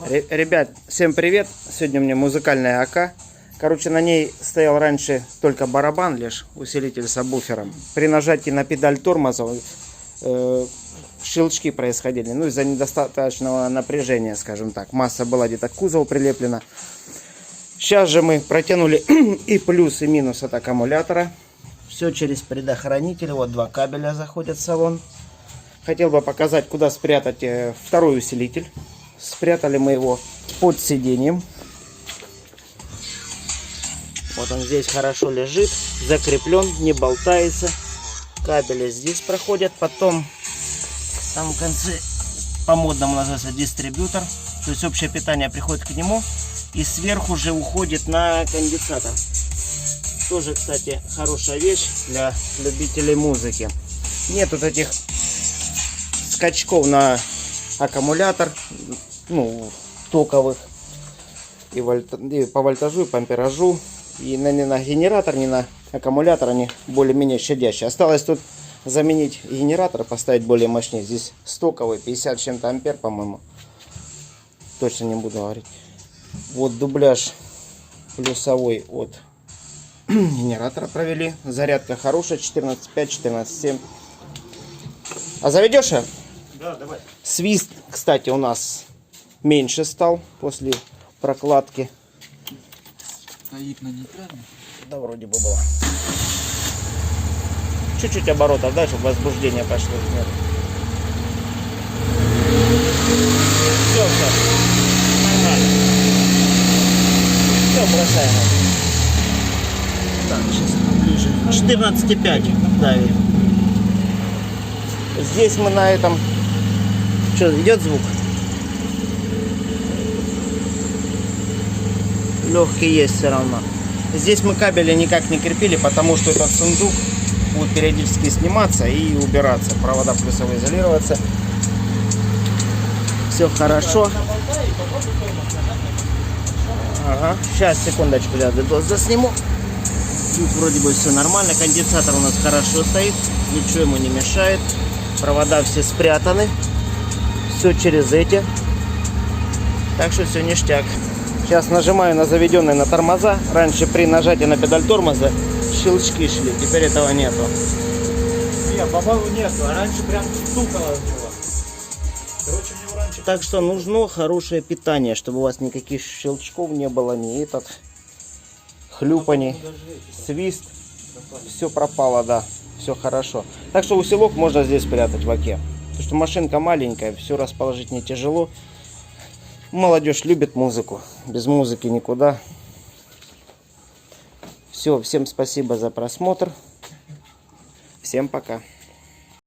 Ребят, всем привет! Сегодня у меня музыкальная АК. Короче, на ней стоял раньше только барабан лишь, усилитель с сабвуфером. При нажатии на педаль тормоза щелчки происходили, ну из-за недостаточного напряжения, скажем так. Масса была где-то к кузову прилеплена. Сейчас же мы протянули и плюс, и минус от аккумулятора. Все через предохранитель. Вот два кабеля заходят в салон. Хотел бы показать, куда спрятать второй усилитель. Спрятали мы его под сиденьем. Вот он здесь хорошо лежит, закреплен, не болтается. Кабели здесь проходят. Потом там в конце по-модному называется дистрибьютор. То есть общее питание приходит к нему. И сверху же уходит на конденсатор. Тоже, кстати, хорошая вещь для любителей музыки. Нет вот этих скачков на аккумулятор, ну, токовых, и по вольтажу, и по амперажу. И ни на генератор, ни на аккумулятор они более-менее щадящие. Осталось тут заменить генератор, поставить более мощнее. Здесь стоковый, 50 с чем-то ампер, по-моему. Точно не буду говорить. Вот дубляж плюсовой от генератора провели. Зарядка хорошая, 14,5, 14,7. А заведешь? Да, давай. Свист, кстати, у нас меньше стал после прокладки. Стоит на нейтральном. Да, вроде бы было. Чуть-чуть оборотов, да, чтобы возбуждение пошло. Нет. Все. Нормально. Все, бросаем. Так, сейчас поближе. 14,5 давит. Здесь мы на этом... Что, идет звук? Легкий есть все равно. Здесь мы кабели никак не крепили, потому что этот сундук будет периодически сниматься и убираться. Провода плюсовые изолироваться. Все хорошо. Ага. Сейчас, секундочку, я дедос засниму. Тут вроде бы все нормально. Конденсатор у нас хорошо стоит. Ничего ему не мешает. Провода все спрятаны. Все через эти. Так что все ништяк. Сейчас нажимаю на заведенные на тормоза. Раньше при нажатии на педаль тормоза щелчки шли. Теперь этого нету. Нет, по-моему нету. А раньше прям стукало в него. Короче, у него раньше... Так что нужно хорошее питание, чтобы у вас никаких щелчков не было, ни этот хлюпаний, свист. Все пропало, да. Все хорошо. Так что усилок можно здесь спрятать в оке. Потому что машинка маленькая, все расположить не тяжело. Молодежь любит музыку. Без музыки никуда. Все, всем спасибо за просмотр. Всем пока.